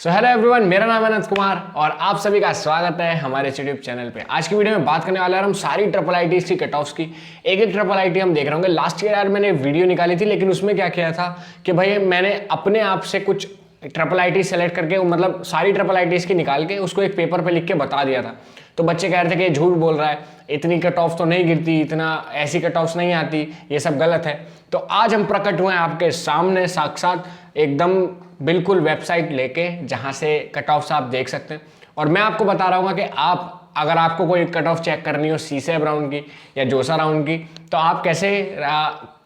So hello everyone, मेरा नाम है अनंत कुमार और आप सभी का स्वागत है हमारे यूट्यूब चैनल पे। आज की वीडियो में बात करने वाले हैं हम सारी ट्रिपल आईटीज की कट ऑफ्स की। एक एक ट्रिपल आईटी हम देख रहे होंगे। लास्ट ईयर यार मैंने वीडियो निकाली थी, लेकिन उसमें क्या किया था कि भाई मैंने अपने आप से कुछ ट्रिपल आईटी सेलेक्ट करके, मतलब सारी ट्रिपल आईटीज की निकाल के उसको एक पेपर पे लिख के बता दिया था। तो बच्चे कह रहे थे कि ये झूठ बोल रहा है, इतनी कट ऑफ तो नहीं गिरती, इतना ऐसी कट ऑफ्स नहीं आती, ये सब गलत है। तो आज हम प्रकट हुए हैं आपके सामने साक्षात एकदम बिल्कुल वेबसाइट लेके, जहां से कट ऑफ्स आप देख सकते हैं। और मैं आपको बता रहा हूँ कि आप अगर आपको कोई कट ऑफ चेक करनी हो सीसैब राउंड की या जोसा राउंड की, तो आप कैसे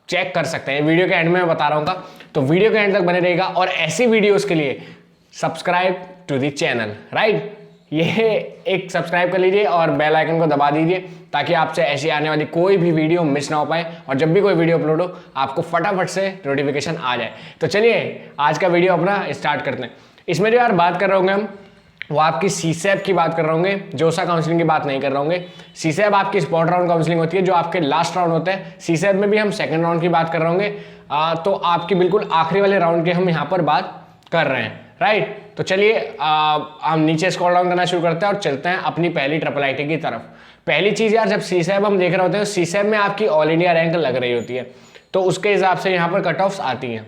चेक कर सकते हैं, वीडियो के एंड में मैं बता रहा हूँ। तो वीडियो के एंड तक बने रहेगा और ऐसी वीडियोस के लिए subscribe to the channel, right. ये एक सब्सक्राइब कर लीजिए और बेल आइकन को दबा दीजिए ताकि आपसे ऐसी आने वाली कोई भी वीडियो मिस ना हो पाए, और जब भी कोई वीडियो अपलोड हो आपको फटाफट से नोटिफिकेशन आ जाए। तो चलिए आज का वीडियो अपना स्टार्ट करते हैं। इसमें जो यार बात कर रहे होंगे हम, वो आपकी सीसैब की बात कर रहे होंगे, जोसा काउंसलिंग की बात नहीं कर रहे होंगे। सीसैब आपकी स्पॉट राउंड काउंसलिंग होती है, जो आपके लास्ट राउंड होते हैं। सीसैब में भी हम सेकंड राउंड की बात कर रहे होंगे, तो आपकी बिल्कुल आखिरी वाले राउंड की हम यहाँ पर बात कर रहे हैं, राइट। तो चलिए हम नीचे स्क्रॉल डाउन करना शुरू करते हैं और चलते हैं अपनी पहली ट्रिपल आईटी की तरफ। पहली चीज यार, जब सीसैब हम देख रहे होते हैं, सीसैब में आपकी ऑल इंडिया रैंक लग रही होती है, तो उसके हिसाब से यहाँ पर कट ऑफ्स आती हैं।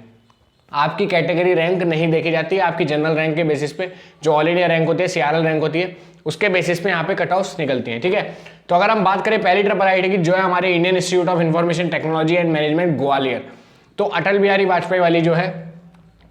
आपकी कैटेगरी रैंक नहीं देखी जाती है, आपकी जनरल रैंक के बेसिस पे जो ऑल इंडिया रैंक होती है, सीआरएल रैंक होती है, उसके बेसिस पे यहाँ पे कट ऑफ्स निकलती हैं, ठीक है। तो अगर हम बात करें पहली ट्रिपल आईटी की, जो है हमारे Indian institute of information technology and management Gwalior, तो अटल बिहारी वाजपेयी वाली जो है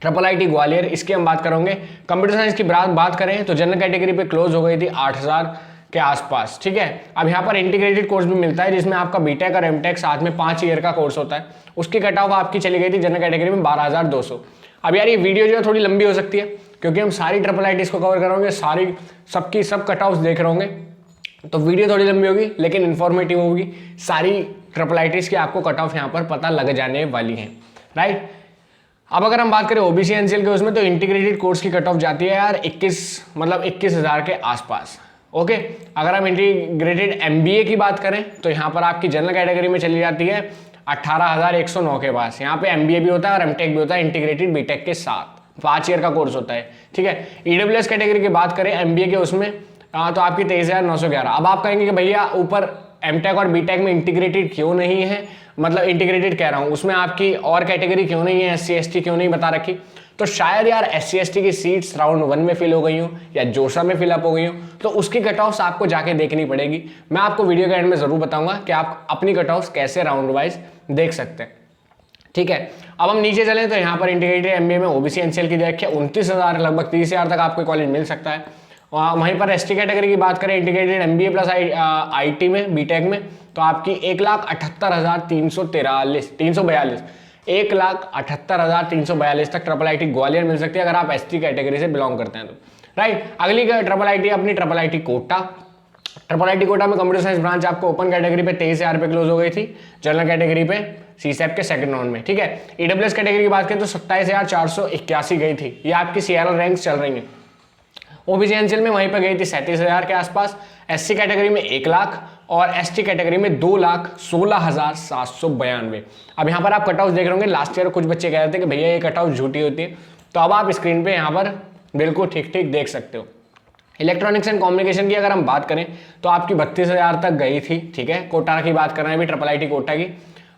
ट्रिपल आईटी ग्वालियर, इसकी हम बात करेंगे। कंप्यूटर साइंस की बात करें तो जनरल कैटेगरी पे क्लोज हो गई थी 8000 के आसपास, ठीक है। अब यहाँ पर इंटीग्रेटेड कोर्स भी मिलता है, जिसमें आपका बीटेक और एमटेक साथ में 5 ईयर का कोर्स होता है। उसकी कट ऑफ आपकी चली गई थी जनरल कैटेगरी में 12200। अब यार ये वीडियो जो है थोड़ी लंबी हो सकती है, क्योंकि हम सारी ट्रिपल आईटीज को कवर करेंगे, सारी सबकी सब कट ऑफ्स देख रहे होंगे, तो वीडियो थोड़ी लंबी होगी लेकिन इन्फॉर्मेटिव होगी। सारी ट्रिपल आईटीज की आपको कट ऑफ यहाँ पर पता लग जाने वाली है, राइट। अब अगर हम बात करें ओबीसी एनसीएल के, उसमें तो इंटीग्रेटेड कोर्स की कट ऑफ जाती है यार 21,000 के आसपास, ओके। अगर हम इंटीग्रेटेड एमबीए की बात करें तो यहाँ पर आपकी जनरल कैटेगरी में चली जाती है 18,109 के पास। यहाँ पे एमबीए भी होता है और एमटेक भी होता है, इंटीग्रेटेड बीटेक के साथ 5 ईयर का कोर्स होता है, ठीक है। ईडब्ल्यूएस कैटेगरी की बात करें एमबीए के, उसमें तो आपकी 23,911। अब आप कहेंगे कि भैया ऊपर एमटेक और बीटेक में इंटीग्रेटेड क्यों नहीं है, मतलब इंटीग्रेटेड कह रहा हूँ, उसमें आपकी और कैटेगरी क्यों नहीं है, एससी एसटी क्यों नहीं बता रखी। तो शायद यार एससी एसटी की सीट्स राउंड 1 में फिल हो गई हूँ या जोसा में फिलअप हो गई हूँ, तो उसकी कट ऑफ्स आपको जाके देखनी पड़ेगी। मैं आपको वीडियो के एंड में जरूर बताऊंगा कि आप अपनी कट ऑफ्स कैसे राउंड वाइज देख सकते हैं, ठीक है। अब हम नीचे चले तो यहाँ पर इंटीग्रेटेड एमबीए में ओबीसी एनसीएल की देखिए 29,000, लगभग 30,000 तक आपको कॉलेज मिल सकता है। वहीं पर एसटी कैटेगरी की बात करें इंटीग्रेटेड एमबीए प्लस आईटी में, बीटेक में, तो आपकी 1,78,342 1,78,342 तक ट्रिपल आईटी ग्वालियर मिल सकती है, अगर आप एसटी कैटेगरी से बिलोंग करते हैं तो, राइट। अगली ट्रिपल आईटी अपनी triple IT Kota. Triple IT Kota में कंप्यूटर साइंस ब्रांच आपको ओपन कैटेगरी पे 23,000 पे क्लोज हो गई थी, जनरल कैटेगरी पे सीसैब के सेकंड राउंड में, ठीक है। ईडब्ल्यूएस कैटेगरी की बात करें तो 27,481 गई थी, ये आपकी सीआरएल रैंक्स चल रही हैं। ओबीसी एनसीएल में वहीं पर गई थी 37,000 के आसपास, एससी कैटेगरी में 1 लाख और एसटी कैटेगरी में 2,16,792। अब यहाँ पर आप कट ऑफ देख रहे होंगे। लास्ट ईयर कुछ बच्चे कह रहे थे कि भैया ये कट ऑफ झूठी होती है, तो अब आप स्क्रीन पे यहाँ पर बिल्कुल ठीक ठीक देख सकते हो। इलेक्ट्रॉनिक्स एंड कम्युनिकेशन की अगर हम बात करें तो आपकी 32,000 तक गई थी, ठीक है। कोटा की बात कर रहे हैं अभी, ट्रिपल आईटी कोटा की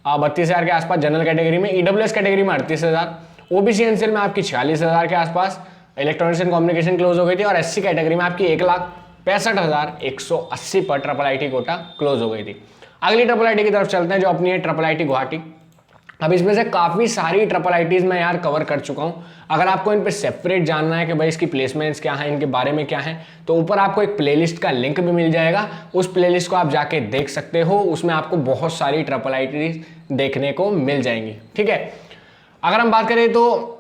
32,000 के आसपास जनरल कैटेगरी में, ईडब्ल्यूएस कैटेगरी में 38,000, ओबीसी एनसीएल में आपकी 46,000 के आसपास इलेक्ट्रॉनिक्स एंड कम्युनिकेशन क्लोज हो गई थी, और एससी कैटेगरी में आपकी 1,65,180 पर ट्रिपल आईटी कोटा क्लोज हो गई थी। अगली ट्रिपल आईटी की तरफ चलते हैं, जो अपनी है ट्रिपल आईटी गुवाहाटी। अब इसमें से काफी सारी ट्रिपल आईटीज मैं यार कवर कर चुका हूं। अगर आपको इन पे सेपरेट जानना है कि भाई इसकी प्लेसमेंट्स क्या हैं, इनके बारे में क्या है, तो ऊपर आपको एक प्लेलिस्ट का लिंक भी मिल जाएगा, उस प्लेलिस्ट को आप जाके देख सकते हो। उसमें आपको बहुत सारी ट्रिपल आईटीज देखने को मिल जाएंगी, ठीक है। अगर हम बात करें तो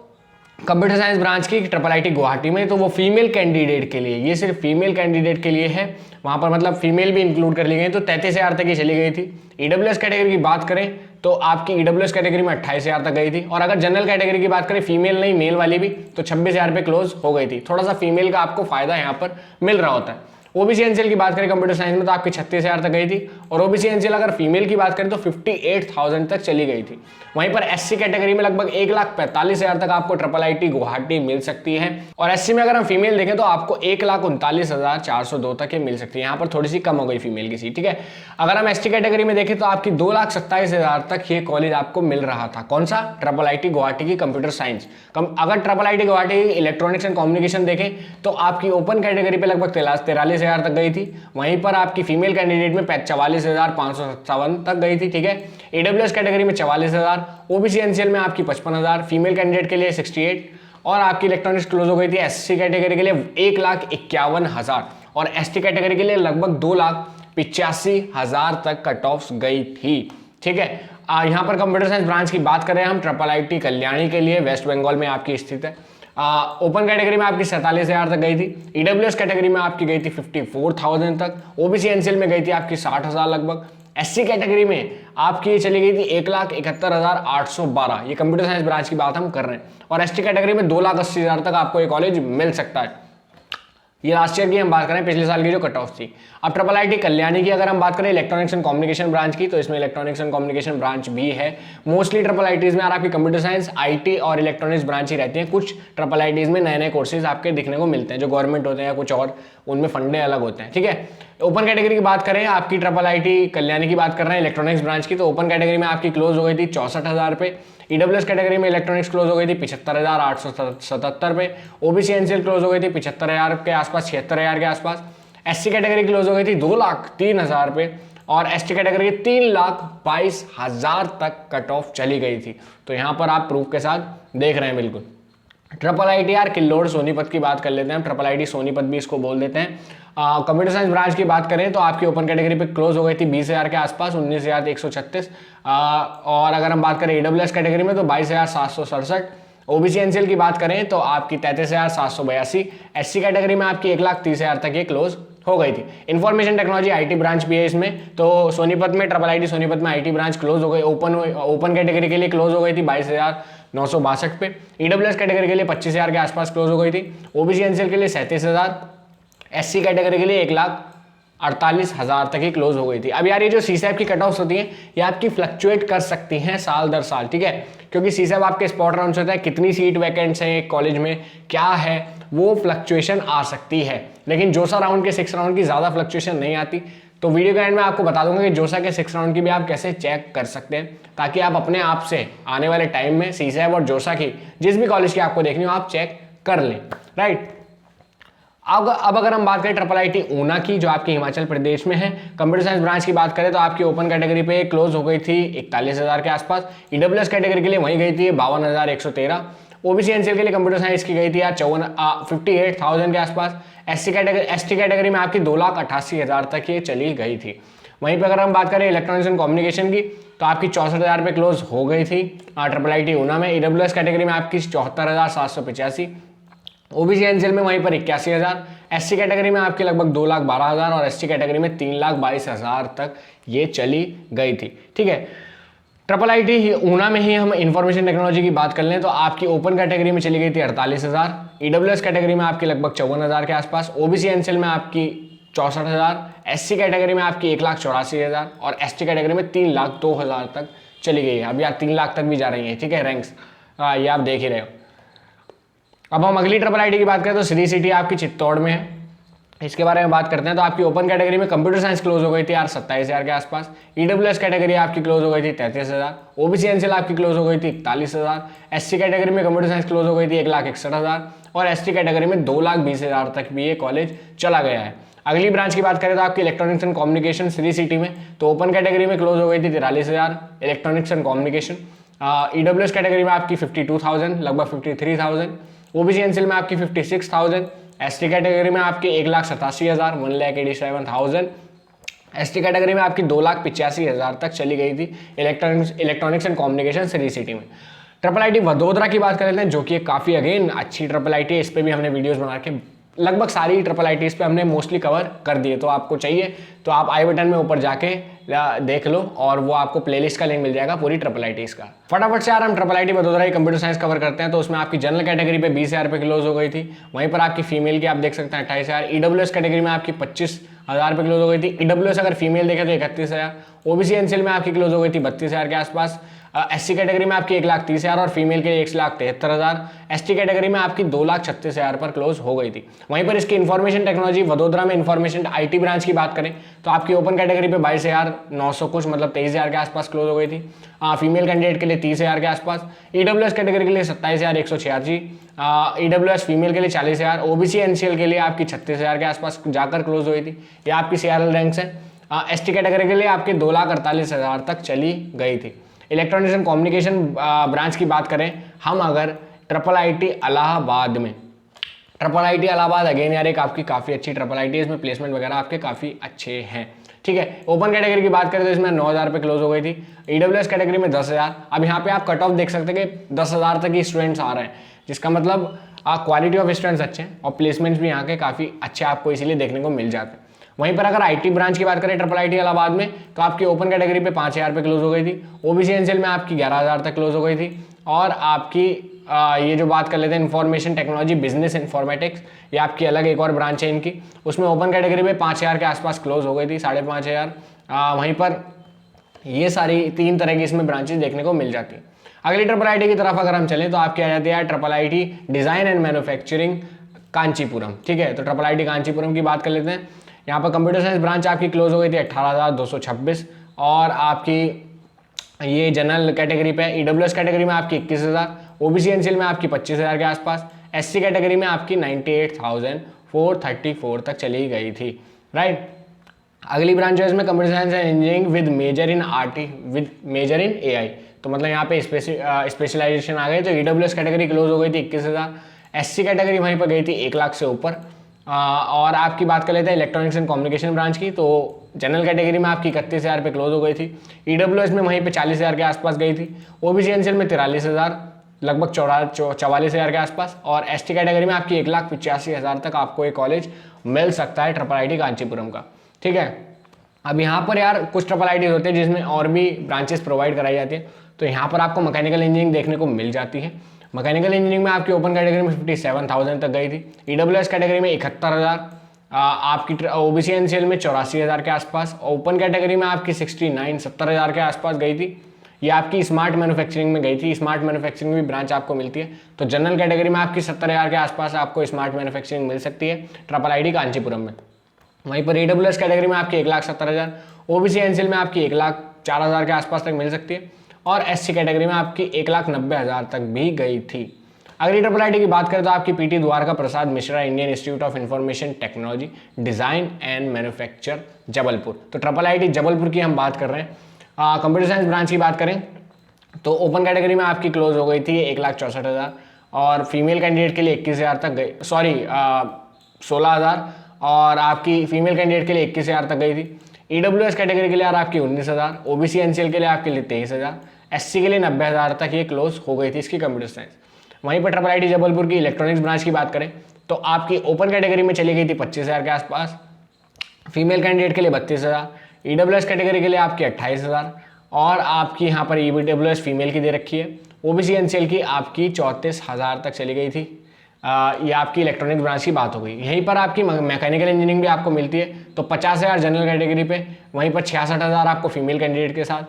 कंप्यूटर साइंस ब्रांच की ट्रिपल आईटी गुवाहाटी में, तो वो फीमेल कैंडिडेट के लिए, ये सिर्फ फीमेल कैंडिडेट के लिए है, वहां पर मतलब फीमेल भी इंक्लूड कर ली गई, तो 33,000 तक ही चली गई थी। ईडब्ल्यूएस कैटेगरी की बात करें तो आपकी ईडब्ल्यूएस कैटेगरी में 28,000 तक गई थी, और अगर जनरल कैटेगरी की बात करें, फीमेल नहीं मेल वाली भी, तो 26,000 पे क्लोज हो गई थी। थोड़ा सा फीमेल का आपको फायदा यहाँ पर मिल रहा होता है। ओबीसी एनसीएल की बात करें कंप्यूटर साइंस में तो आपकी 36,000 तक गई थी, और ओबीसी एनसीएल अगर फीमेल की बात करें तो 58,000 तक चली गई थी। वहीं पर एससी कैटेगरी में लगभग 1,45,000 तक आपको IIIT गुवाहाटी मिल सकती है, और एससी में अगर हम फीमेल देखें तो आपको 1,39,402 तक मिल सकती है। यहाँ पर थोड़ी सी कम हो गई फीमेल की सीट, ठीक है। अगर हम एसटी कैटेगरी में देखें तो आपकी 2,27,000 तक ये कॉलेज आपको मिल रहा था। कौन सा? IIIT गुवाहाटी की कंप्यूटर साइंस। अगर IIIT गुवाहाटी की इलेक्ट्रॉनिक्स एंड कम्युनिकेशन देखें तो आपकी ओपन कैटेगरी पे लगभग 43,000 तक गई थी। वहीं पर आपकी फीमेल कैंडिडेट में 44,557 तक गई थी, ठीक है। AWS कैटेगरी में 44,000, ओबीसी एनसीएल में आपकी 55,000, फीमेल कैंडिडेट के लिए 68, और आपकी इलेक्ट्रॉनिक्स क्लोज हो गई थी एससी कैटेगरी के लिए 1,51,000, और एसटी कैटेगरी के लिए लगभग 2,85,000 तक कट ऑफ गई थी, ठीक है। यहाँ पर कंप्यूटर साइंस ब्रांच की बात करें हम IIIT कल्याणी के लिए, वेस्ट बंगाल में आपकी स्थित है। ओपन कैटेगरी में आपकी 47,000 तक गई थी, ईडब्ल्यूएस कैटेगरी में आपकी गई थी 54,000 तक, ओबीसी एनसीएल में गई थी आपकी 60,000 लगभग, एससी कैटेगरी में आपकी चली गई थी 1,71,812। ये कंप्यूटर साइंस ब्रांच की बात हम कर रहे हैं, और एसटी कैटेगरी में 2,80,000 तक आपको ये कॉलेज मिल सकता है। ये लास्ट ईयर की हम बात करें, पिछले साल की जो कट ऑफ थी। अब IIIT कल्याणी की अगर हम बात करें इलेक्ट्रॉनिक्स एंड कम्युनिकेशन ब्रांच की, तो इसमें इलेक्ट्रॉनिक्स एंड कम्युनिकेशन ब्रांच भी है। मोस्टली IIITs में आपकी कंप्यूटर साइंस, आईटी और इलेक्ट्रॉनिक्स ब्रांच ही रहती है। कुछ IIITs में नए नए कोर्सेज आपके दिखने को मिलते हैं जो गवर्नमेंट होते हैं या कुछ और, उनमें फंडे अलग होते हैं, ठीक है। ओपन कैटेगरी की बात करें, आपकी IIIT कल्याणी की बात कर रहे हैं इलेक्ट्रॉनिक्स ब्रांच की, तो ओपन कैटेगरी में आपकी क्लोज हो गई थी 64,000 पे, ईडब्ल्यूएस कैटेगरी में इलेक्ट्रॉनिक्स क्लोज हो गई थी 75,877 पे, ओबीसी एनसीएल क्लोज हो गई थी 75,000 के आसपास, 76,000 के आसपास, एससी कैटेगरी क्लोज हो गई थी 2,03,000 पे, और एसटी कैटेगरी 3,22,000 तक कट ऑफ चली गई थी। तो यहाँ पर आप प्रूफ के साथ देख रहे हैं बिल्कुल। IIIT किल्लोड़ सोनीपत की बात कर लेते हैं, IIIT सोनीपत भी इसको बोल देते हैं। कंप्यूटर साइंस ब्रांच की बात करें तो आपकी ओपन कैटेगरी पे क्लोज हो गई थी 20,000 के आसपास, 19,136, और अगर हम बात करें ईडब्ल्यूएस कैटेगरी में तो 22,767, ओबीसी एनसीएल की बात करें तो आपकी 33,782, एससी कैटेगरी में आपकी 1,30,000 तक ये क्लोज हो गई थी। इंफॉर्मेशन टेक्नोलॉजी आईटी ब्रांच भी है इसमें, तो सोनीपत में IIIT सोनीपत में आईटी ब्रांच क्लोज हो गई, ओपन कैटेगरी के लिए क्लोज हो गई थी 22,962 पे, ईडब्ल्यूएस कैटेगरी के लिए 25,000 के आसपास क्लोज हो गई थी, ओबीसी एनसीएल के लिए 37,000, एससी कैटेगरी के लिए 1,48,000 तक ही क्लोज हो गई थी। अब यार ये जो सीसैप की कट ऑफ्स होती हैं ये आपकी फ्लक्चुएट कर सकती हैं साल दर साल, ठीक है, क्योंकि सीसैप आपके स्पॉट राउंड होता है, कितनी सीट वैकेंट्स हैं एक कॉलेज में, क्या है वो फ्लक्चुएशन आ सकती है। लेकिन जोसा राउंड के 6 राउंड की ज़्यादा फ्लक्चुएशन नहीं आती। तो वीडियो के एंड में आपको बता दूंगा कि जोसा के 6 राउंड की भी आप कैसे चेक कर सकते हैं, ताकि आप अपने आप से आने वाले टाइम में सीसैप और जोसा की जिस भी कॉलेज की आपको देखनी हो आप चेक कर लें, राइट। अब अगर हम बात करें IIIT ऊना की, जो आपके हिमाचल प्रदेश में है, कंप्यूटर साइंस ब्रांच की बात करें तो आपकी ओपन कैटेगरी पे क्लोज हो गई थी 41,000 के आसपास, ईडब्ल्यूएस कैटेगरी के लिए वहीं गई थी 52,113, ओबीसी एनसीएल के लिए कंप्यूटर साइंस की गई थी यार 58,000 के आसपास, एसटी कैटेगरी में आपकी 2,88,000 तक ये चली गई थी। वहीं पर अगर हम बात करें इलेक्ट्रॉनिक्स एंड कम्युनिकेशन की तो आपकी 64,000 पे क्लोज हो गई थी IIIT ऊना में, ईडब्ल्यूएस कैटेगरी में आपकी 74,785, ओबीसी एनसीएल में वहीं पर 81,000, एससी कैटेगरी में आपकी लगभग 2,12,000 और एसटी कैटेगरी में 3,22,000 तक ये चली गई थी, ठीक है। IIIT ऊना में ही हम इंफॉर्मेशन टेक्नोलॉजी की बात कर लें तो आपकी ओपन कैटेगरी में चली गई थी 48,000, ईडब्ल्यूएस कैटेगरी में आपकी लगभग 54,000 के आसपास, ओबीसी एनसीएल में आपकी 64,000, एससी कैटेगरी में आपकी 1,84,000 और एसटी कैटेगरी में 3,02,000 तक चली गई है। अब यार 3 लाख तक भी जा रही है, ठीक है, रैंक्स ये आप देख ही रहे हो। अब हम अगली IIIT की बात करें तो श्री सिटी आपकी चित्तौड़ में है, इसके बारे में बात करते हैं। तो आपकी ओपन कैटेगरी में कंप्यूटर साइंस क्लोज हो गई थी यार 27,000 के आसपास, ईडब्ल्यूएस कैटेगरी आपकी क्लोज हो गई थी 33,000, ओबीसी एनसीएल आपकी क्लोज हो गई थी 41,000, एससी कैटेगरी में कंप्यूटर साइंस क्लोज हो गई थी 1,61,000 और एसटी कैटेगरी में 2,20,000 तक भी ये कॉलेज चला गया है। अगली ब्रांच की बात करें तो आपकी electronics and communication Shri city में, तो ओपन कैटेगरी में क्लोज हो गई थी 43,000 electronics and communication, EWS category में आपकी 52,000 लगभग 53,000, ओबीसी एनसीएल में आपकी 56,000, एसटी कैटेगरी में आपकी 1,87,000 1,87,000, एसटी कैटेगरी में आपकी 2,85,000 तक चली गई थी electronics and communication Shri city में। IIIT वडोदरा की बात कर लेते हैं, जो कि काफ़ी अगेन अच्छी IIIT है, इस पर भी हमने वीडियोस बना के लगभग सारी IIITs पे हमने मोस्टली कवर कर दिए। तो आपको चाहिए तो आप आई बटन में ऊपर जाके देख लो और वो आपको प्लेलिस्ट का लिंक मिल जाएगा पूरी ट्रिपल आईटीज का। फटाफट से यार हम ट्रिपल आईटी वडोदरा की कंप्यूटर साइंस कवर करते हैं। तो उसमें आपकी जनरल कैटेगरी पे 20,000 रुपये क्लोज हो गई थी। वहीं पर आपकी फीमेल की आप देख सकते हैं 28,000। ईडब्ल्यूएस कैटेगरी में आपकी 25,000 रुपये क्लोज हो गई थी। ईडब्ल्यूएस अगर फीमेल देखे तो 31,000। ओबीसी एनसीएल में आपकी क्लोज हो गई थी 32,000 के आसपास। एससी कैटेगरी में आपकी 1,30,000 और फीमेल के लिए 1,73,000। एसटी कैटेगरी में आपकी 2,36,000 पर क्लोज हो गई थी। वहीं पर इसकी इन्फॉर्मेशन टेक्नोलॉजी वडोदरा में इन्फॉर्मेशन आईटी ब्रांच की बात करें तो आपकी ओपन कैटेगरी पे 22,900 कुछ मतलब 23,000 के आसपास क्लोज हो गई थी। फीमेल कैंडिडेट के लिए 30,000 के आसपास। ईडब्ल्यूएस कैटेगरी के लिए 27,186। ईडब्ल्यूएस फीमेल के लिए 40,000। ओबीसी एनसीएल के लिए आपकी 36,000 के आसपास जाकर क्लोज हुई थी। ये आपकी सीआरएल रैंक्स है। एसटी कैटेगरी के लिए आपके 2,48,000 तक चली गई थी। इलेक्ट्रॉनिक्स एंड कम्युनिकेशन ब्रांच की बात करें हम अगर ट्रिपल आईटी इलाहाबाद में, ट्रिपल आईटी इलाहाबाद अगेन यार एक आपकी काफ़ी अच्छी ट्रिपल आईटी है। इसमें प्लेसमेंट वगैरह आपके काफ़ी अच्छे हैं। ठीक है, ओपन कैटेगरी की बात करें तो इसमें 9,000 रुपये क्लोज हो गई थी। ईडब्ल्यूएस कैटेगरी में 10,000। अब यहाँ पे आप कट ऑफ देख सकते हैं कि 10,000 तक ही स्टूडेंट्स आ रहे हैं, जिसका मतलब क्वालिटी ऑफ स्टूडेंट्स अच्छे हैं और प्लेसमेंट्स भी यहाँ के काफ़ी अच्छे आपको इसीलिए देखने को मिल जाते हैं। वहीं पर अगर आईटी ब्रांच की बात करें ट्रिपल आईटी इलाहाबाद में तो आपकी ओपन कैटेगरी पे 5,000 रुपये क्लोज हो गई थी। ओबीसी एनसीएल में आपकी 11,000 तक क्लोज हो गई थी। और आपकी ये जो बात कर लेते हैं इंफॉर्मेशन टेक्नोलॉजी बिजनेस इंफॉर्मेटिक्स, ये आपकी अलग एक और ब्रांच है इनकी, उसमें ओपन कैटेगरी में 5,000 के आसपास क्लोज हो गई थी, 5,500। वहीं पर ये सारी 3 तरह की इसमें ब्रांचेस देखने को मिल जाती है। अगली ट्रिपल आईटी की तरफ अगर हम चलें तो आपकी आ जाती है triple IT design and manufacturing Kanchipuram. ठीक है, तो ट्रिपल आईटी कांचीपुरम की बात कर लेते हैं। यहाँ पर कंप्यूटर साइंस ब्रांच आपकी क्लोज हो गई थी 18,226। और आपकी ये जनरल कैटेगरी पे ईडब्ल्यूएस कैटेगरी में आपकी 21,000। ओबीसी एनसीएल में आपकी 25,000 के आसपास। एससी कैटेगरी में आपकी 98,434 तक चली गई थी। राइट, अगली ब्रांच जो है इसमें computer science and engineering with major in AI. तो मतलब यहाँ पे स्पेशलाइजेशन आ गई। तो ईडब्ल्यूएस कैटेगरी क्लोज हो गई थी 21,000। एससी कैटेगरी वहीं पर गई थी 1 लाख से ऊपर। और आपकी बात कर लेते हैं इलेक्ट्रॉनिक्स एंड कम्युनिकेशन ब्रांच की, तो जनरल कैटेगरी में आपकी 31,000 पे क्लोज हो गई थी। ईडब्ल्यूएस में वहीं पे 40,000 के आसपास गई थी। ओबीसी एनसीएल में 43,000, लगभग 44,000 के आसपास। और एसटी कैटेगरी में आपकी 1,85,000 तक आपको एक कॉलेज मिल सकता है ट्रिपल आईटी कांचीपुरम का। ठीक है, अब यहाँ पर यार कुछ ट्रिपल आईटीज होते हैं जिसमें और भी ब्रांचेस प्रोवाइड कराई जाती है। तो यहाँ पर आपको मैकेनिकल इंजीनियरिंग देखने को मिल जाती है। मैकेनिकल इंजीनियरिंग में आपकी ओपन कैटेगरी में 57,000 तक गई थी। ईडब्ल्यूएस कैटेगरी में 71,000। आपकी ओबीसी एनसीएल में 84,000 के आसपास। ओपन कैटेगरी में आपकी 70,000 के आसपास गई थी। ये आपकी स्मार्ट मैन्युफैक्चरिंग में गई थी। स्मार्ट मैन्युफैक्चरिंग में भी ब्रांच आपको मिलती है। तो जनरल कैटेगरी में आपकी 70,000 के आसपास आपको स्मार्ट मैन्युफैक्चरिंग मिल सकती है ट्रिपल आईटी कांचीपुरम में। वहीं पर ईडब्ल्यूएस कैटेगरी में आपकी 1,70,000। ओबीसी एनसीएल में आपकी 1,04,000 के आसपास तक मिल सकती है। और एससी कैटेगरी में आपकी 1,90,000 तक भी गई थी। अगली ट्रिपल आईटी की बात करें तो आपकी PT Dwarka Prasad Mishra Indian institute of information technology design and manufacture Jabalpur. तो ट्रिपल आईटी जबलपुर की हम बात कर रहे हैं। कंप्यूटर साइंस ब्रांच की बात करें तो ओपन कैटेगरी में आपकी क्लोज हो गई थी 1,64,000। और फीमेल कैंडिडेट के लिए 21,000 तक गई, 16,000। और आपकी फीमेल कैंडिडेट के लिए 21,000 तक गई थी। ईडब्ल्यूएस कैटेगरी के लिए यार आपकी 19,000। ओबीसी एनसीएल के लिए आपके लिए 23,000। एससी के लिए 90,000 तक ये क्लोज हो गई थी इसकी कंप्यूटर साइंस। वहीं पर ट्रिपल आईटी जबलपुर की इलेक्ट्रॉनिक्स ब्रांच की बात करें तो आपकी ओपन कैटेगरी में चली गई थी 25,000 के आसपास। फीमेल कैंडिडेट के लिए 32,000। ईडब्ल्यूएस कैटेगरी के लिए आपकी 28,000। और आपकी यहाँ पर ईडब्ल्यूएस फीमेल की दे रखी है। ओबीसी एनसीएल की आपकी 34,000 तक चली गई थी। ये आपकी इलेक्ट्रॉनिक्स ब्रांच की बात हो गई। यहीं पर आपकी मैकेनिकल इंजीनियरिंग भी आपको मिलती है। तो 50,000 जनरल कैटेगरी पे, वहीं पर 66,000 आपको फीमेल कैंडिडेट के साथ।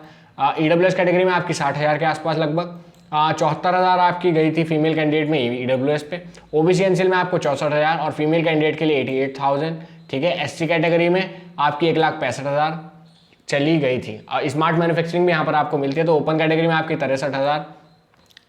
ईडब्ल्यूएस कैटेगरी में आपकी 60,000 के आसपास लगभग। 74,000 आपकी गई थी फीमेल कैंडिडेट में ईडब्ल्यूएस पे। ओबीसी एनसीएल में आपको 64,000 और फीमेल कैंडिडेट के लिए 88,000। ठीक है, एससी कैटेगरी में आपकी 1,65,000 चली गई थी। स्मार्ट मैन्युफैक्चरिंग भी यहाँ पर आपको मिलती है। तो ओपन कैटेगरी में आपकी 63,000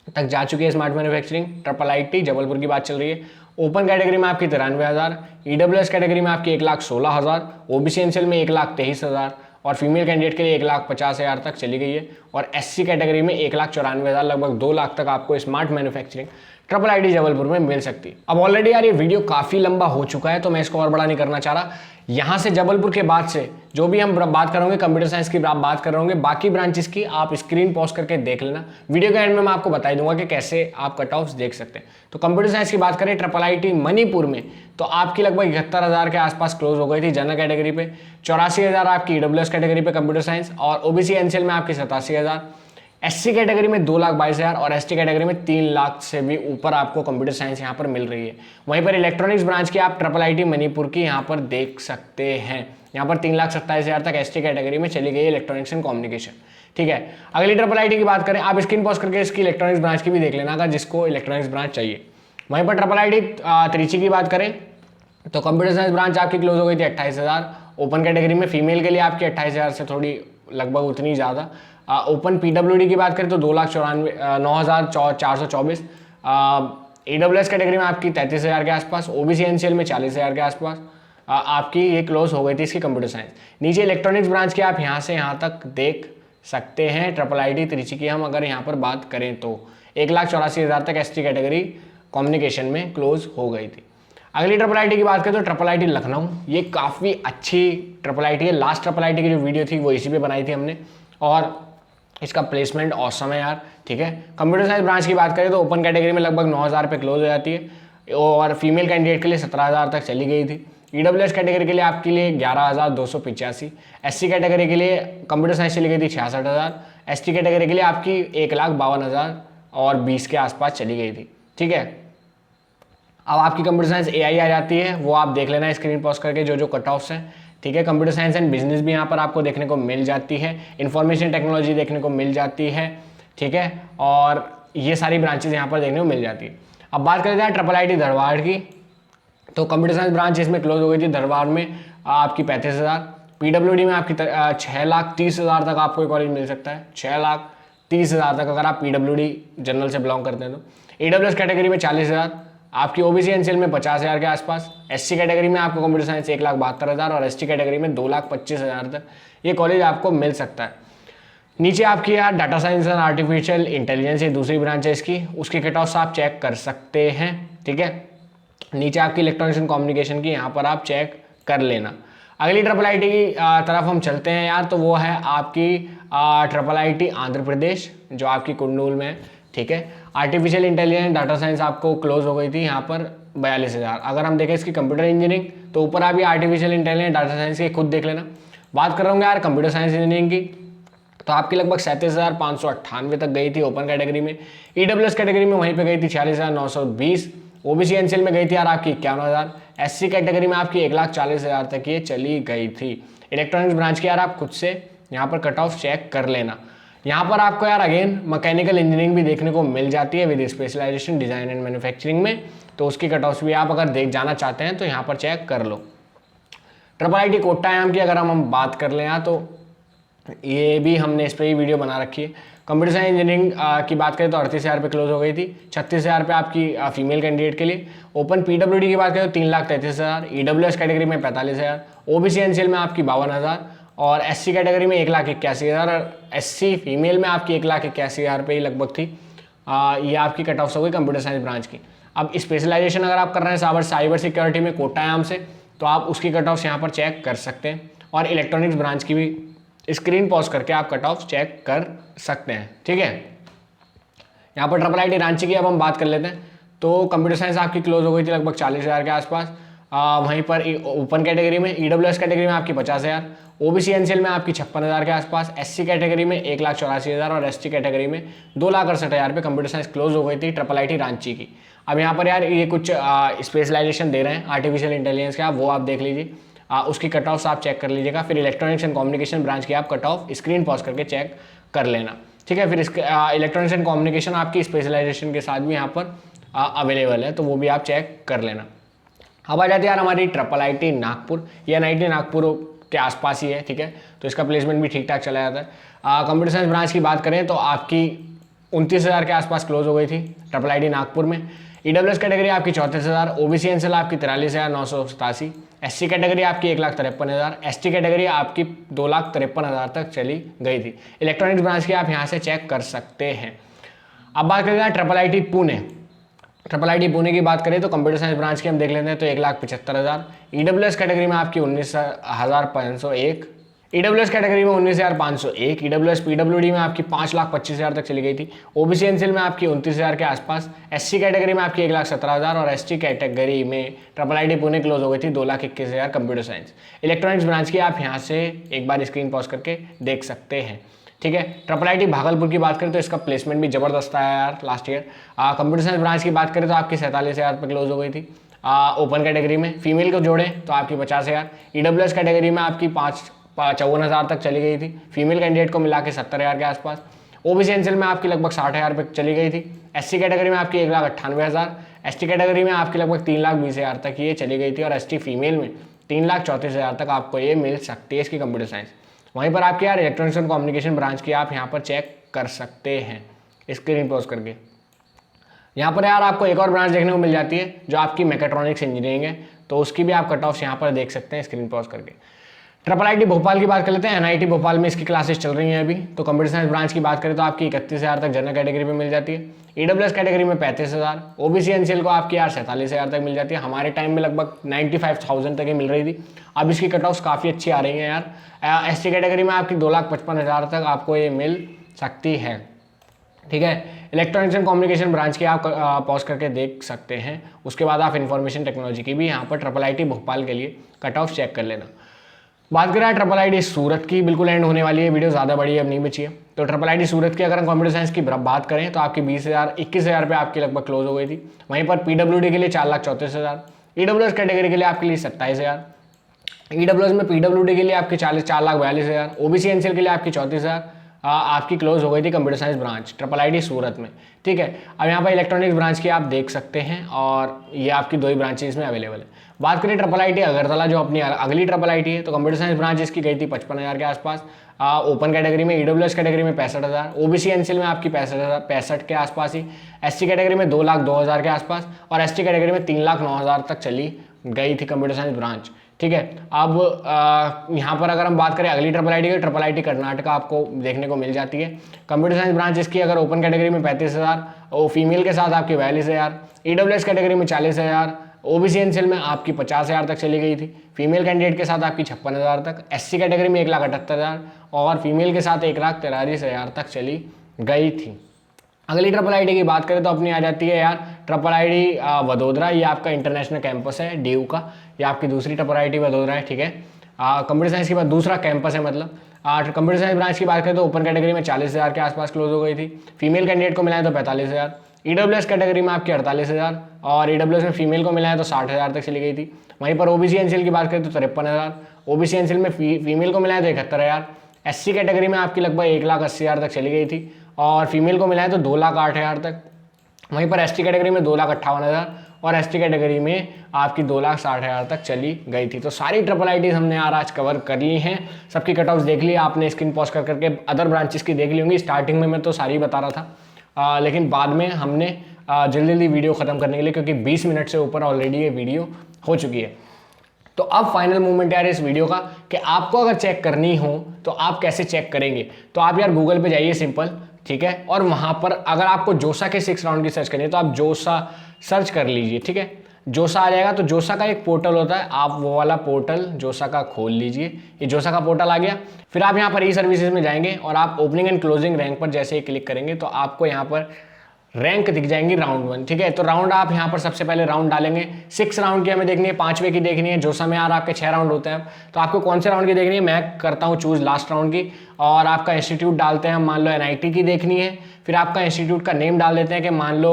तक जा चुकी है smart manufacturing. Triple IT Jabalpur की बात चल रही है। ओपन कैटेगरी में आपकी 93,000। ईडब्ल्यूएस कैटेगरी में आपकी 1,16,000। ओबीसी एनसीएल में 1,23,000 और फीमेल कैंडिडेट के लिए 1,50,000 तक चली गई है। और एससी कैटेगरी में 1,94,000, लगभग 2 लाख तक आपको smart manufacturing triple IT Jabalpur में मिल सकती है। अब ऑलरेडी यार ये वीडियो काफ़ी लंबा हो चुका है, तो मैं इसको और बड़ा नहीं करना चाह रहा। यहाँ से जबलपुर के बाद से जो भी हम बात करेंगे कंप्यूटर साइंस की बात कर रहे बाकी ब्रांचेस की आप स्क्रीन पॉज करके देख लेना। वीडियो के एंड में मैं आपको बता ही दूंगा कि कैसे आप कट ऑफ्स देख सकते हैं। तो कंप्यूटर साइंस की बात करें ट्रिपल आईटी मणिपुर में, तो आपकी लगभग 71,000 के आसपास क्लोज हो गई थी जनरल कैटेगरी पे, 84,000 आपकी ईडब्ल्यूएस कैटेगरी पे कंप्यूटर साइंस, और ओबीसी एनसीएल में आपकी 87,000, एससी कैटेगरी में 2,22,000 और एसटी कैटेगरी में 3 लाख से भी ऊपर आपको कंप्यूटर साइंस यहाँ पर मिल रही है। वहीं पर इलेक्ट्रॉनिक्स ब्रांच की आप ट्रिपल आईटी मणिपुर की यहाँ पर देख सकते हैं, यहाँ पर 3,27,000 तक एसटी कैटेगरी में चली गई इलेक्ट्रॉनिक्स एंड कम्युनिकेशन। ठीक है, अगली ट्रिपल आईटी की बात करें, आप स्क्रीन पॉज करके इसकी इलेक्ट्रॉनिक्स ब्रांच की भी देख लेना अगर जिसको इलेक्ट्रॉनिक्स ब्रांच चाहिए। वहीं पर ट्रिपल आईटी त्रिची की बात करें तो कंप्यूटर साइंस ब्रांच आपकी क्लोज हो गई थी 28,000, ओपन कैटेगरी में फीमेल के लिए आपकी 28,000 से थोड़ी लगभग उतनी ज़्यादा। ओपन पीडब्ल्यूडी की बात करें तो 2,94,424, ईडब्ल्यूएस कैटेगरी में आपकी 33,000 के आसपास, ओबीसी एनसीएल में 40,000 के आसपास आपकी ये क्लोज हो गई थी इसकी कंप्यूटर साइंस। नीचे इलेक्ट्रॉनिक्स ब्रांच की आप यहाँ से यहाँ तक देख सकते हैं। ट्रिपल आईटी त्रिची की हम अगर यहाँ पर बात करें तो 1,84,000 तक एसटी कैटेगरी कम्युनिकेशन में क्लोज हो गई थी। अगली ट्रिपल आईटी की बात करें तो ट्रिपल आईटी लखनऊ, ये काफ़ी अच्छी ट्रिपल आईटी है। लास्ट ट्रिपल आईटी की जो वीडियो थी वो इसी पे बनाई थी हमने, और इसका प्लेसमेंट औसम है यार। ठीक है, कंप्यूटर साइंस ब्रांच की बात करें तो ओपन कैटेगरी में लगभग 9,000 पे क्लोज हो जाती है, और फीमेल कैंडिडेट के लिए 17,000 तक चली गई थी। ईडब्ल्यूएस कैटेगरी के लिए आपके लिए 11,285, एससी कैटेगरी के लिए कंप्यूटर साइंस चली गई थी 66,000, एसटी कैटेगरी के लिए आपकी 1,52,000 और 20 के आसपास चली गई थी। ठीक है, अब आपकी कंप्यूटर साइंस एआई आ जाती है, वो आप देख लेना स्क्रीन पॉज करके जो कट ऑफ्स हैं। ठीक है, कंप्यूटर साइंस एंड बिजनेस भी यहाँ पर आपको देखने को मिल जाती है, इंफॉर्मेशन टेक्नोलॉजी देखने को मिल जाती है। ठीक है, और ये सारी ब्रांचेज यहाँ पर देखने को मिल जाती है। अब बात करते हैं ट्रिपल आईटी धारवाड़ की, तो कंप्यूटर साइंस ब्रांच इसमें क्लोज हो गई थी धारवाड़ में आपकी 35,000, पीडब्ल्यूडी में आपकी 6,30,000 तक आपको कॉलेज मिल सकता है, 6,30,000 तक अगर आप पीडब्ल्यूडी जनरल से बिलोंग करते हैं तो। ईडब्ल्यूएस कैटेगरी में 40,000, आपकी ओबीसी एनसीएल में 50,000 के आसपास, एससी कैटेगरी में आपको कंप्यूटर साइंस 1,72,000 और एसटी कैटेगरी में 2,25,000 तक ये कॉलेज आपको मिल सकता है। नीचे आपकी यार data science and artificial intelligence ये दूसरी ब्रांच है इसकी, उसके कट ऑफ्स आप चेक कर सकते हैं। ठीक है, नीचे आपकी इलेक्ट्रॉनिक्स एंड कम्युनिकेशन की यहाँ पर आप चेक कर लेना। अगली ट्रिपल आईटी की तरफ हम चलते हैं यार, तो वो है आपकी ट्रिपल आईटी आंध्र प्रदेश जो आपकी कुंडूल में है। ठीक है, आर्टिफिशियल इंटेलिजेंस डाटा साइंस आपको क्लोज हो गई थी यहाँ पर 42,000। अगर हम देखें इसकी कंप्यूटर इंजीनियरिंग तो ऊपर आप ये आर्टिफिशियल इंटेलिजेंस डाटा साइंस की खुद देख लेना। बात कर रहा हूँ यार कंप्यूटर साइंस इंजीनियरिंग की, तो आपकी लगभग 37,598 तक गई थी ओपन कैटेगरी में, ईडब्ल्यूएस कैटेगरी में वहीं पे गई थी 46,920, ओबीसी एनसीएल में गई थी यार आपकी 51,000, एससी कैटेगरी में आपकी 1,40,000 तक ये चली गई थी। इलेक्ट्रॉनिक्स ब्रांच की यार आप खुद से यहाँ पर कट ऑफ चेक कर लेना। यहाँ पर आपको यार अगेन मैकेनिकल इंजीनियरिंग भी देखने को मिल जाती है with specialisation design and manufacturing में, तो उसकी कट ऑफ भी आप अगर देख जाना चाहते हैं तो यहाँ पर चेक कर लो। ट्रिपल आईटी कोट्टायाम की अगर हम बात कर लें तो ये भी हमने इस पर ही वीडियो बना रखी है। कंप्यूटर साइंस इंजीनियरिंग की बात करें तो 38,000 पे क्लोज हो गई थी, 36,000 पे आपकी फीमेल कैंडिडेट के लिए। ओपन पीडब्ल्यूडी की बात करें तो 3,33,000, ईडब्ल्यूएस कैटेगरी में 45,000, ओबीसी एनसीएल में आपकी 52,000 और एससी कैटेगरी में 1,81,000 और एससी फीमेल में आपकी 1,81,000 पे ही लगभग थी। ये आपकी कट ऑफ हो गई कंप्यूटर साइंस ब्रांच की। अब स्पेशलाइजेशन अगर आप कर रहे हैं साइबर सिक्योरिटी में कोट्टायाम से, तो आप उसकी कट ऑफ यहाँ पर चेक कर सकते हैं, और इलेक्ट्रॉनिक्स ब्रांच की भी स्क्रीन पॉज करके आप कट ऑफ चेक कर सकते हैं। ठीक है, यहाँ पर ट्रिपल आईटी रांची की अब हम बात कर लेते हैं, तो कंप्यूटर साइंस आपकी क्लोज हो गई थी लगभग 40,000 के आसपास। वहीं पर ओपन कैटेगरी में ईडब्ल्यूएस कैटेगरी में आपकी 50,000, ओबीसी एनसीएल में आपकी 56,000 के आसपास, एससी कैटेगरी में 1,84,000 और एसटी कैटेगरी में 2,68,000 पे कंप्यूटर साइंस क्लोज हो गई थी ट्रिपल आईटी रांची की। अब यहाँ पर यार ये कुछ स्पेशलाइजेशन दे रहे हैं आर्टिफिशियल इंटेलिजेंस का, वो आप देख लीजिए, उसकी कट ऑफ्स आप चेक कर लीजिएगा। फिर इलेक्ट्रॉनिक्स एंड कम्युनिकेशन ब्रांच की आप कट ऑफ स्क्रीन पॉज करके चेक कर लेना। ठीक है, फिर इसके इलेक्ट्रॉनिक्स एंड कम्युनिकेशन आपकी स्पेशलाइजेशन के साथ भी यहाँ पर अवेलेबल है, तो वो भी आप चेक कर लेना। अब आ जाती है यार हमारी ट्रिपल आईटी नागपुर, ये एनआईटी नागपुर के आसपास ही है। ठीक है, तो इसका प्लेसमेंट भी ठीक ठाक चला जाता है। कंप्यूटर साइंस ब्रांच की बात करें तो आपकी 29,000 के आसपास क्लोज हो गई थी ट्रिपल आईटी नागपुर में। ईडब्ल्यूएस कैटेगरी आपकी 34,000, ओबीसी एनसीएल आपकी 43,987, एससी कैटेगरी आपकी 1,53,000, एसटी कैटेगरी आपकी 2,53,000 तक चली गई थी। इलेक्ट्रॉनिक्स ब्रांच की आप यहाँ से चेक कर सकते हैं। अब बात करें triple IT Pune, triple IT Pune की बात करें तो कंप्यूटर साइंस ब्रांच की हम देख लेते हैं तो 1,75,000। ईडब्ल्यूएस कैटेगरी में आपकी 19,501। ईडब्ल्यूएस कैटेगरी में 19,501। ईडब्ल्यूएस पीडब्ल्यूडी में आपकी 5,25,000 तक चली गई थी। ओबीसी एनसीएल में आपकी 29,000 के आसपास। एससी कैटेगरी में आपकी 1,17,000 और एसटी कैटेगरी में ट्रिपल आईटी पुणे क्लोज हो गई थी 2,21,000 कंप्यूटर साइंस। इलेक्ट्रॉनिक्स ब्रांच की आप यहाँ से एक बार स्क्रीन पॉज करके देख सकते हैं। ठीक है, ट्रिपल आईटी भागलपुर की बात करें तो इसका प्लेसमेंट भी जबरदस्त आया यार last year. Computer science branch की बात करें तो आपकी 47,000 पे क्लोज हो गई थी। ओपन कैटेगरी में फीमेल को जोड़ें तो आपकी 50,000। ईडब्ल्यूएस कैटेगरी में आपकी 54,000 तक चली गई थी, फीमेल कैंडिडेट को मिला के 70,000 के आसपास। ओबीसी एनसीएल में आपकी लगभग 60,000 पे चली गई थी। एससी कैटेगरी में आपकी 1,98,000। एसटी कैटेगरी में आपकी लगभग 3,20,000 तक ये चली गई थी और एसटी फीमेल में 3,34,000 तक आपको ये मिल सकती है इसकी कंप्यूटर साइंस। वहीं पर आपके यार इलेक्ट्रॉनिक्स एंड कम्युनिकेशन ब्रांच की आप यहाँ पर चेक कर सकते हैं स्क्रीन पॉज करके। यहाँ पर यार आपको एक और ब्रांच देखने को मिल जाती है जो आपकी मैकेट्रॉनिक्स इंजीनियरिंग है, तो उसकी भी आप कट ऑफ्स यहाँ पर देख सकते हैं स्क्रीन पॉज करके। ट्रिपल आईटी भोपाल की बात कर लेते हैं। एनआईटी भोपाल में इसकी क्लासेस चल रही हैं अभी। तो कंप्यूटर साइंस ब्रांच की बात करें तो आपकी 31,000 तक जनरल कैटेगरी में मिल जाती है। ईडब्ल्यूएस कैटेगरी में 35,000। ओबीसी एनसीएल को आपकी यार 47,000 तक मिल जाती है। हमारे टाइम में लगभग 95,000 तक ही मिल रही थी। अब इसकी कट ऑफ्स काफ़ी अच्छी आ रही हैं यार। एसटी कैटेगरी में आपकी 2,55,000 तक आपको ये मिल सकती है। ठीक है, इलेक्ट्रॉनिक्स एंड कम्युनिकेशन ब्रांच की आप पॉज करके देख सकते हैं। उसके बाद आप इंफॉर्मेशन टेक्नोलॉजी की भी यहाँ पर ट्रिपल आईटी भोपाल के लिए कट ऑफ चेक कर लेना। बात करें ट्रिपल आईटी सूरत की, बिल्कुल एंड होने वाली है वीडियो, ज़्यादा बड़ी अब नहीं बची है। तो ट्रिपल आईटी सूरत की अगर हम कंप्यूटर साइंस की बात करें तो आपकी 20,000 21,000 पे आपकी लगभग क्लोज हो गई थी। वहीं पर पीडब्ल्यूडी के लिए 4,34,000। ईडब्ल्यूएस कैटेगरी के लिए आपके लिए 27,000। ईडब्ल्यूएस में पीडब्ल्यूडी के लिए आपकी 4,42,000। ओबीसी एनसीएल के लिए आपकी 34,000 आपकी क्लोज हो गई थी computer science branch triple IT Surat में। ठीक है, अब यहाँ पर इलेक्ट्रॉनिक्स ब्रांच की आप देख सकते हैं और ये आपकी 2 ही ब्रांचेज में अवेलेबल है। बात करें ट्रिपल आईटी अगरतला जो अपनी अगली ट्रिपल आईटी है, तो कंप्यूटर साइंस ब्रांच इसकी गई थी 55,000 के आसपास। ओपन कैटेगरी में, ईडब्ल्यूएस कैटेगरी में 65,000। ओबीसी एनसीएल में आपकी 65 के आसपास ही। एससी कैटेगरी में 2,02,000 के आसपास और एसटी कैटेगरी में 3,09,000 तक चली गई थी कंप्यूटर साइंस ब्रांच। ठीक है, अब यहाँ पर अगर हम बात करें अगली ट्रिपल आईटी की, ट्रिपल आईटी कर्नाटका आपको देखने को मिल जाती है। कंप्यूटर साइंस ब्रांच इसकी अगर ओपन कैटेगरी में 35,000 और फीमेल के साथ आपकी 42,000। ईडब्ल्यूएस कैटेगरी में 40,000। ओबीसी एनसीएल में आपकी 50,000 तक चली गई थी, फीमेल कैंडिडेट के साथ आपकी 56,000 तक। एससी कैटेगरी में 1,78,000 और फीमेल के साथ 1,43,000 तक चली गई थी। अगली ट्रिपल आईटी की बात करें तो अपनी आ जाती है यार ट्रिपल आईटी वडोदरा। ये आपका इंटरनेशनल कैंपस है डीयू का, ये आपकी दूसरी ट्रिपल आईटी वडोदरा है। ठीक है, कंप्यूटर साइंस के बाद दूसरा कैंपस है, मतलब कंप्यूटर साइंस ब्रांच की बात करें तो ओपन कैटेगरी में 40,000 के आसपास क्लोज हो गई थी। फीमेल कैंडिडेट को मिलाएं तो 45,000। ईडब्ल्यूएस कैटेगरी में आपकी 48,000 और ईडब्ल्यूएस में फीमेल को मिलाएं तो 60,000 तक चली गई थी। वहीं पर ओबीसी एनसीएल की बात करें तो 53,000। ओबीसी एनसीएल में फीमेल को मिलाएं तो 71,000। एससी कैटेगरी में आपकी लगभग 1,80,000 तक चली गई थी और फीमेल को मिलाएं तो 2,08,000 तक। वहीं पर एसटी कैटेगरी में 2,58,000 और एसटी कैटेगरी में आपकी 2,60,000 तक चली गई थी। तो सारी ट्रिपल आईटीज हमने यार आज कवर कर ली हैं, सबकी कट ऑफ्स देख ली आपने, स्क्रीन पॉज करके अदर ब्रांचेस की देख ली होंगी। स्टार्टिंग में मैं तो सारी बता रहा था, लेकिन बाद में हमने जल्दी जल्दी वीडियो ख़त्म करने के लिए, क्योंकि 20 मिनट से ऊपर ऑलरेडी ये वीडियो हो चुकी है। तो अब फाइनल मूवमेंट यार इस वीडियो का कि आपको अगर चेक करनी हो तो आप कैसे चेक करेंगे। तो आप यार गूगल पे जाइए सिंपल, ठीक है, और वहाँ पर अगर आपको जोसा के 6 राउंड की सर्च करनी है तो आप जोसा सर्च कर लीजिए। ठीक है, जोसा आ जाएगा। तो जोसा का एक पोर्टल होता है, आप वो वाला पोर्टल जोसा का खोल लीजिए। ये जोसा का पोर्टल आ गया। फिर आप यहाँ पर ई सर्विसेज में जाएंगे और आप ओपनिंग एंड क्लोजिंग रैंक पर जैसे ही क्लिक करेंगे तो आपको यहाँ पर रैंक दिख जाएंगी राउंड 1। ठीक है, तो राउंड आप यहाँ पर सबसे पहले राउंड डालेंगे। 6 राउंड की हमें देखनी है, 5वें की देखनी है। जोसा में यार आपके 6 राउंड होते हैं, तो आपको कौन से राउंड की देखनी है, मैं करता हूँ चूज लास्ट राउंड की। और आपका इंस्टीट्यूट डालते हैं, मान लो एनआईटी की देखनी है। फिर आपका इंस्टीट्यूट का नेम डाल देते हैं कि मान लो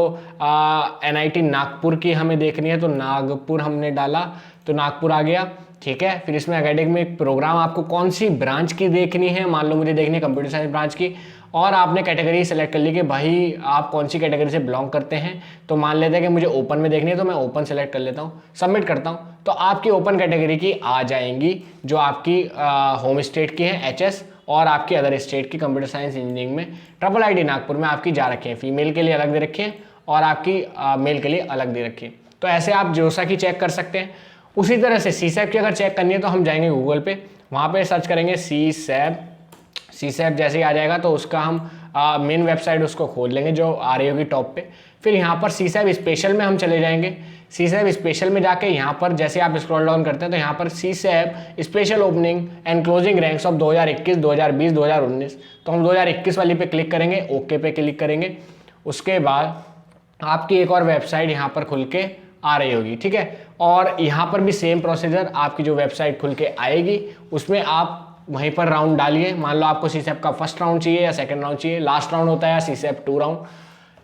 एनआईटी नागपुर की हमें देखनी है, तो नागपुर हमने डाला तो नागपुर आ गया। ठीक है, फिर इसमें एकेडमिक प्रोग्राम आपको कौन सी ब्रांच की देखनी है, मान लो मुझे देखनी है कंप्यूटर साइंस ब्रांच की, और आपने कैटेगरी सेलेक्ट कर ली कि भाई आप कौन सी कैटेगरी से बिलोंग करते हैं। तो मान लेते हैं कि मुझे ओपन में देखनी है, तो मैं ओपन सेलेक्ट कर लेता हूँ, सबमिट करता हूँ, तो आपकी ओपन कैटेगरी की आ जाएंगी जो आपकी होम स्टेट की है एचएस और आपकी अदर स्टेट की कंप्यूटर साइंस इंजीनियरिंग में ट्रिपल आईटी नागपुर में आपकी जा रखी है। फीमेल के लिए अलग दे रखी है और आपकी मेल के लिए अलग दे रखी है। तो ऐसे आप जोसा की चेक कर सकते हैं। उसी तरह से सीसैप की अगर चेक करनी है तो हम जाएंगे गूगल पे, वहाँ पे सर्च करेंगे सीसैप जैसे ही आ जाएगा तो उसका हम मेन वेबसाइट उसको खोल लेंगे जो आ रही होगी टॉप पे। फिर यहाँ पर CSAB स्पेशल में हम चले जाएंगे। CSAB स्पेशल में जाके यहाँ पर जैसे आप स्क्रॉल डाउन करते हैं तो यहाँ पर CSAB special opening and closing ranks of 2021, 2020, 2019, तो हम 2021 वाली पे क्लिक करेंगे, ओके पे क्लिक करेंगे। उसके बाद आपकी एक और वेबसाइट यहाँ पर खुल के आ रही होगी, ठीक है। और यहाँ पर भी सेम प्रोसीजर, आपकी जो वेबसाइट खुल के आएगी उसमें आप वहीं पर राउंड डालिए। मान लो आपको CSAB का फर्स्ट राउंड चाहिए या सेकंड राउंड चाहिए, लास्ट राउंड होता है CSAB 2 राउंड।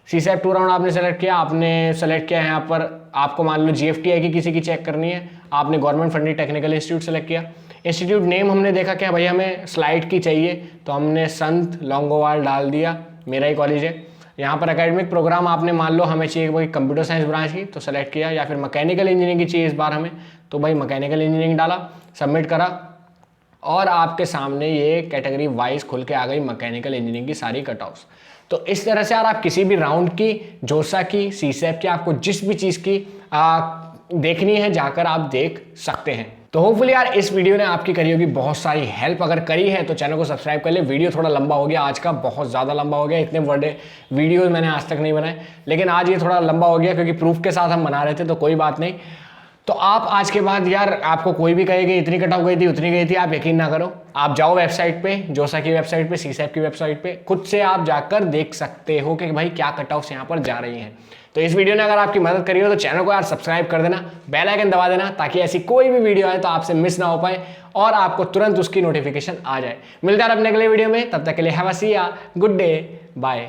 CSAB 2 राउंड आपने सेलेक्ट किया, आपने सेलेक्ट किया यहाँ पर आपको मान लो GFTI की किसी की चेक करनी है, आपने government funded technical institute select किया। इंस्टीट्यूट नेम हमने देखा क्या भाई हमें स्लाइड की चाहिए, तो हमने संत लौंगोवाल डाल दिया, मेरा ही कॉलेज है। यहाँ पर एकेडमिक प्रोग्राम आपने मान लो हमें चाहिए भाई कंप्यूटर साइंस ब्रांच की, तो सेलेक्ट किया, या फिर मैकेनिकल इंजीनियरिंग की चाहिए इस बार हमें, तो भाई मैकेनिकल इंजीनियरिंग डाला, सबमिट करा, और आपके सामने ये कैटेगरी वाइज खुल के आ गई मैकेनिकल इंजीनियरिंग की सारी कट ऑफ्स। तो इस तरह से यार आप किसी भी राउंड की, जोसा की, CSAB की, आपको जिस भी चीज़ की देखनी है जाकर आप देख सकते हैं। तो होपफुली यार इस वीडियो ने आपकी करी होगी बहुत सारी हेल्प। अगर करी है तो चैनल को सब्सक्राइब कर ले। वीडियो थोड़ा लंबा हो गया आज का, बहुत ज़्यादा लंबा हो गया, इतने बड़े वीडियो मैंने आज तक नहीं बनाए, लेकिन आज ये थोड़ा लंबा हो गया क्योंकि प्रूफ के साथ हम बना रहे थे, तो कोई बात नहीं। तो आप आज के बाद यार आपको कोई भी कहेगी इतनी कट ऑफ गई थी, उतनी गई थी, आप यकीन ना करो, आप जाओ वेबसाइट पे, जोसा की वेबसाइट पे, CSAB की वेबसाइट पे, खुद से आप जाकर देख सकते हो कि भाई क्या कट ऑफ्स यहाँ पर जा रही हैं। तो इस वीडियो ने अगर आपकी मदद करी हो तो चैनल को यार सब्सक्राइब कर देना, बेल आइकन दबा देना, ताकि ऐसी कोई भी वीडियो आए तो आपसे मिस ना हो पाए और आपको तुरंत उसकी नोटिफिकेशन आ जाए। मिलते हैं अपने अगले वीडियो में, तब तक के लिए हैव अ सी या गुड डे, बाय।